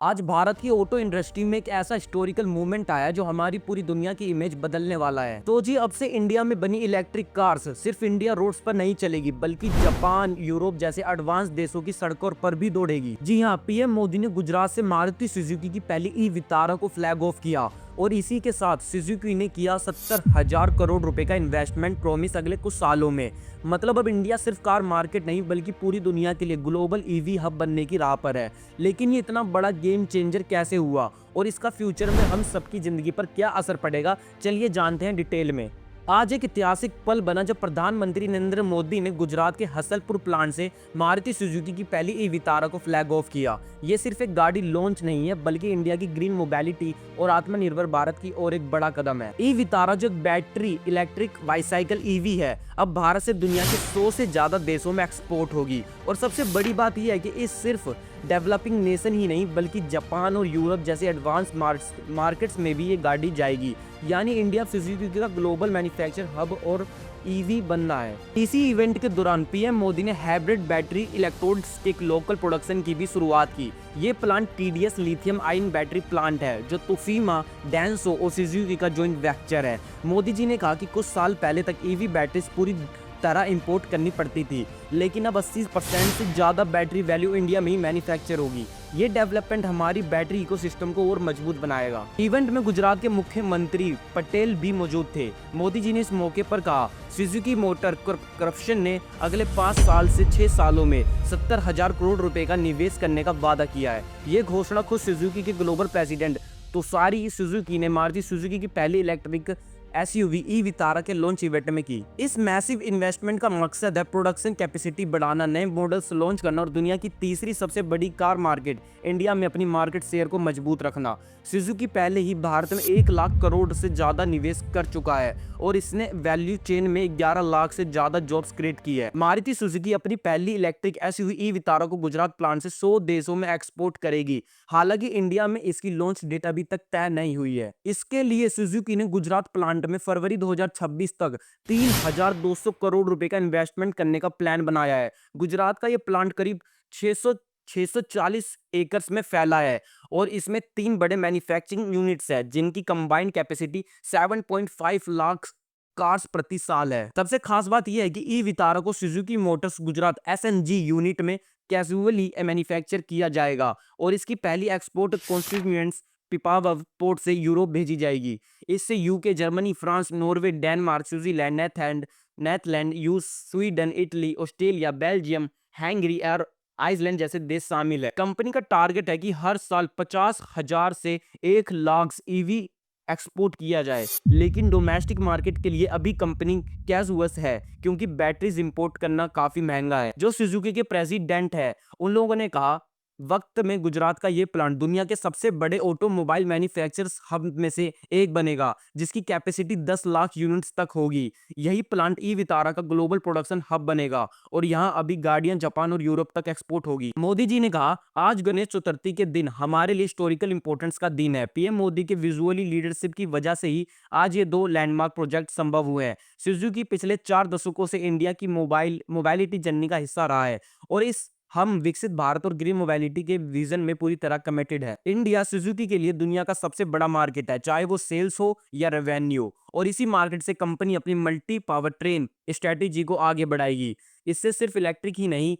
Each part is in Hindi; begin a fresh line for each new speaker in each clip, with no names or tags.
आज भारत की ऑटो इंडस्ट्री में एक ऐसा हिस्टोरिकल मूवमेंट आया जो हमारी पूरी दुनिया की इमेज बदलने वाला है। तो जी अब से इंडिया में बनी इलेक्ट्रिक कार्स सिर्फ इंडिया रोड्स पर नहीं चलेगी बल्कि जापान, यूरोप जैसे एडवांस देशों की सड़कों पर भी दौड़ेगी। जी हाँ, पीएम मोदी ने गुजरात से मारुति सुजुकी की पहली ई वितारा को फ्लैग ऑफ किया और इसी के साथ सुजुकी ने किया 70,000 करोड़ रुपए का इन्वेस्टमेंट प्रॉमिस अगले कुछ सालों में। मतलब अब इंडिया सिर्फ कार मार्केट नहीं बल्कि पूरी दुनिया के लिए ग्लोबल ईवी हब बनने की राह पर है। लेकिन ये इतना बड़ा गेम चेंजर कैसे हुआ और इसका फ्यूचर में हम सबकी जिंदगी पर क्या असर पड़ेगा, चलिए जानते हैं डिटेल में। आज एक ऐतिहासिक पल बना जब प्रधानमंत्री नरेंद्र मोदी ने गुजरात के हसलपुर प्लांट से मारुति सुजुकी की पहली ई वितारा को फ्लैग ऑफ किया। ये सिर्फ एक गाड़ी लॉन्च नहीं है बल्कि इंडिया की ग्रीन मोबिलिटी और आत्मनिर्भर भारत की ओर एक बड़ा कदम है। ई वितारा जो बैटरी इलेक्ट्रिक बाइसाइकिल ईवी है, अब भारत से दुनिया के 100 से ज्यादा देशों में एक्सपोर्ट होगी। और सबसे बड़ी बात यह है कि इस सिर्फ डेवलपिंग नेशन ही नहीं बल्कि जापान और यूरोप जैसे एडवांस मार्केट्स में भी ये गाड़ी जाएगी। यानी इंडिया सुजुकी का ग्लोबल मैन्युफैक्चर हब और ईवी बनना है। इसी इवेंट के दौरान पीएम मोदी ने हाइब्रिड बैटरी इलेक्ट्रोड्स के लोकल प्रोडक्शन की भी शुरुआत की। ये plant TDS lithium ion battery plant है जो तुफीमा, डेंसो और सुजुकी का जॉइंट वेंचर है। मोदी जी ने कहा कि कुछ साल पहले तक ईवी बैटरीज पूरी तरह इंपोर्ट करनी पड़ती थी, लेकिन अब 80% से ज्यादा बैटरी वैल्यू इंडिया में ही मैन्युफैक्चर होगी। ये डेवलपमेंट हमारी बैटरी इकोसिस्टम को और मजबूत बनाएगा। इवेंट में गुजरात के मुख्यमंत्री पटेल भी मौजूद थे। मोदी जी ने इस मौके पर कहा, सुजुकी मोटर कॉर्पोरेशन ने अगले 5 साल से 6 सालों में 70,000 करोड़ रुपए का निवेश करने का वादा किया है। ये घोषणा खुद सुजुकी के ग्लोबल प्रेसिडेंट तोसारी सुजुकी ने मारुति सुजुकी की पहली इलेक्ट्रिक एसयूवी ई वितारा के लॉन्च इवेंट में की। इस मैसिव इन्वेस्टमेंट का मकसद है प्रोडक्शन कैपेसिटी बढ़ाना, नए मॉडल्स लॉन्च करना और दुनिया की तीसरी सबसे बड़ी कार मार्केट इंडिया में अपनी मार्केट शेयर को मजबूत रखना। सुजुकी पहले ही भारत में 1 लाख करोड़ से ज्यादा निवेश कर चुका है और इसने वैल्यू चेन में 11 लाख से ज्यादा जॉब्स क्रिएट की है। मारुति सुजुकी अपनी पहली इलेक्ट्रिक एसयूवी ई वितारा को गुजरात प्लांट से 100 देशों में एक्सपोर्ट करेगी। हालांकि इंडिया में इसकी लॉन्च डेट अभी तक तय नहीं हुई है। इसके लिए सुजुकी ने गुजरात प्लांट में फरवरी 2026 तक 3,200 करोड़ रुपए का इन्वेस्टमेंट करने का प्लान बनाया है। गुजरात का यह प्लांट करीब 640 एकर्स में फैला है और इसमें 3 बड़े मैन्युफैक्चरिंग यूनिट्स है जिनकी कंबाइंड कैपेसिटी 7.5 लाख कार्स प्रति साल है। सबसे खास बात यह है कि ई वितारा को Suzuki Motors Gujarat SNG unit में कैजुअली मैन्युफैक्चर किया जाएगा और इसकी पहली एक्सपोर्ट कॉन्स्टिट्यूएंट्स पिपावाव पोर्ट से यूरोप भेजी जाएगी। इससे UK, Germany, France, Norway, Denmark, Switzerland, Netherland, Sweden, Italy, Australia, Belgium, Hungary और आइसलैंड जैसे देश शामिल है। कंपनी का टारगेट है कि हर साल 50,000 से 1 लाख ईवी एक्सपोर्ट किया जाए। लेकिन डोमेस्टिक मार्केट के लिए अभी कंपनी कैजुअस है क्योंकि बैटरीज इंपोर्ट करना काफी महंगा है। जो सुजुकी के प्रेसिडेंट है उन लोगों ने कहा, वक्त में गुजरात का ये प्लांट दुनिया के सबसे बड़े ऑटोमोबाइल मैन्युफैक्चरर्स हब में से एक बनेगा जिसकी कैपेसिटी 10 लाख यूनिट्स तक होगी। यही प्लांट ई वितारा का ग्लोबल प्रोडक्शन हब बनेगा और यहाँ अभी गाड़ियां जापान और यूरोप तक एक्सपोर्ट होगी। मोदी जी ने कहा, आज गणेश चतुर्थी के दिन हमारे लिए हिस्टोरिकल इंपोर्टेंस का दिन है। पीएम मोदी के विजुअली लीडरशिप की वजह से ही आज ये 2 लैंडमार्क प्रोजेक्ट संभव हुए हैं। सुजुकी पिछले 4 दशकों से इंडिया की मोबाइलिटी जर्नी का हिस्सा रहा है और इस हम विकसित भारत और ग्रीन मोबिलिटी के विजन में पूरी तरह कमिटेड है। इंडिया सुजुकी के लिए दुनिया का सबसे बड़ा मार्केट है, चाहे वो सेल्स हो या रेवेन्यू, और इसी मार्केट से कंपनी अपनी मल्टी पावर ट्रेन स्ट्रेटेजी को आगे बढ़ाएगी। इससे सिर्फ इलेक्ट्रिक ही नहीं,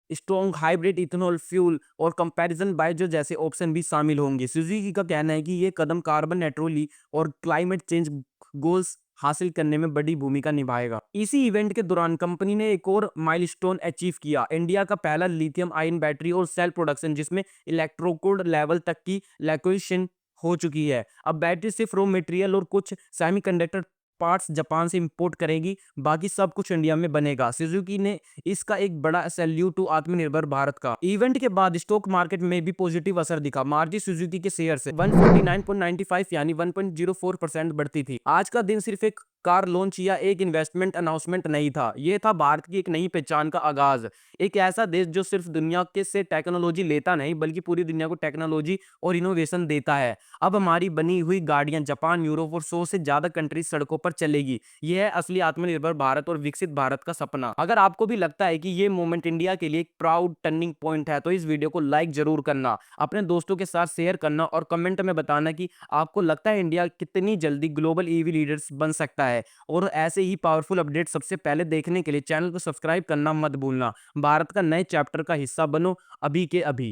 स्ट्रॉन्ग हाइब्रिड, इथेनॉल फ्यूल और कंपैरिजन बायो जैसे ऑप्शन भी शामिल होंगे। सुजुकी का कहना है कि ये कदम कार्बन न्यूट्रलिटी और क्लाइमेट चेंज गोल्स हासिल करने में बड़ी भूमिका निभाएगा। इसी इवेंट के दौरान कंपनी ने एक और माइलस्टोन अचीव किया, इंडिया का पहला लिथियम आयन बैटरी और सेल प्रोडक्शन जिसमें इलेक्ट्रोकोड लेवल तक की लिक्विडेशन हो चुकी है। अब बैटरी सिर्फ रॉ मटेरियल और कुछ सेमीकंडक्टर पार्ट्स जापान से इंपोर्ट करेगी, बाकी सब कुछ इंडिया में बनेगा। सुजुकी ने इसका एक बड़ा सैल्यूट टू आत्मनिर्भर भारत का। इवेंट के बाद स्टॉक मार्केट में भी पॉजिटिव असर दिखा। मारुति सुजुकी के शेयर से 149.95 यानी 1.04% बढ़ती थी। आज का दिन सिर्फ एक कार लॉन्च या एक इन्वेस्टमेंट अनाउंसमेंट नहीं था, ये था भारत की एक नई पहचान का आगाज। एक ऐसा देश जो सिर्फ दुनिया के से टेक्नोलॉजी लेता नहीं बल्कि पूरी दुनिया को टेक्नोलॉजी और इनोवेशन देता है। अब हमारी बनी हुई गाड़ियां जापान, यूरोप और 100 से ज्यादा कंट्रीज सड़कों पर चलेगी। यह है असली आत्मनिर्भर भारत और विकसित भारत का सपना। अगर आपको भी लगता है कि ये मोमेंट इंडिया के लिए एक प्राउड टर्निंग पॉइंट है तो इस वीडियो को लाइक जरूर करना, अपने दोस्तों के साथ शेयर करना और कमेंट में बताना कि आपको लगता है इंडिया कितनी जल्दी ग्लोबल ईवी लीडर्स बन सकता है। और ऐसे ही पावरफुल अपडेट सबसे पहले देखने के लिए चैनल को सब्सक्राइब करना मत भूलना। भारत का नए चैप्टर का हिस्सा बनो अभी के अभी।